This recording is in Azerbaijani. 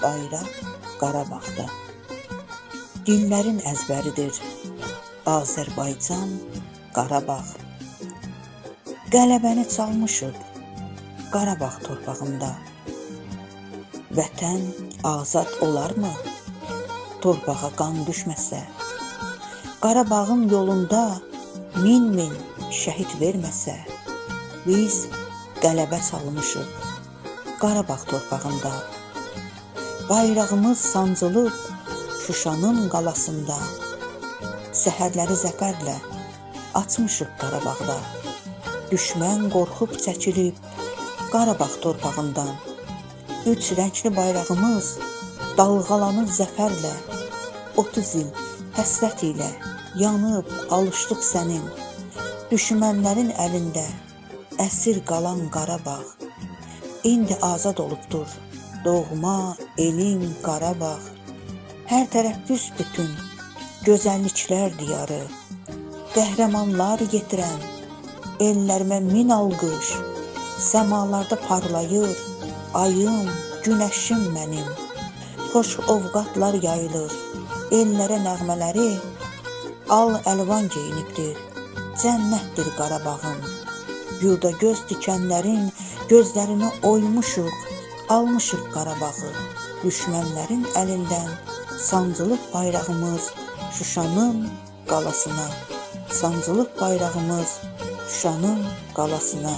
bayraq Qarabağda. Dillərin əzbəridir Azərbaycan, Qarabağ. Qələbəni çalmışıq Qarabağ torpağında. Vətən azad olarmı torpağa qan düşməsə? Qarabağın yolunda min şəhid verməsə? Biz qələbə çalmışıq Qarabağ torpağında. Bayrağımız sancılıb Şuşanın qalasında. Səhərləri zəfərlə açmışıq Qarabağda. Düşmən qorxub çəkilib Qarabağ torpağından. Üç rəngli bayrağımız dalğalanır zəfərlə. 30 il həsrət ilə yanıb alışdıq sənin. Düşmənlərin əlində əsir qalan Qarabağ. İndi azad olubdur doğma elin Qarabağ. Hər tərəf büsbütün gözəlliklər diyarı. Qəhrəmanlar yetirən ellərimə min alqış. Səmalarda parlayır ayım, günəşim mənim. Xoş ovqatlar yayılır ellərə nəğmələri. Al əlvan geyinibdir cənnətdir Qarabağım. Yurda göz dikənlərin gözlərini oymuşuq, almışıq Qarabağı. Düşmənlərin əlindən sancılıb bayrağımız Şuşanın qalasına. Sancılıb bayrağımız Şuşanın qalasına.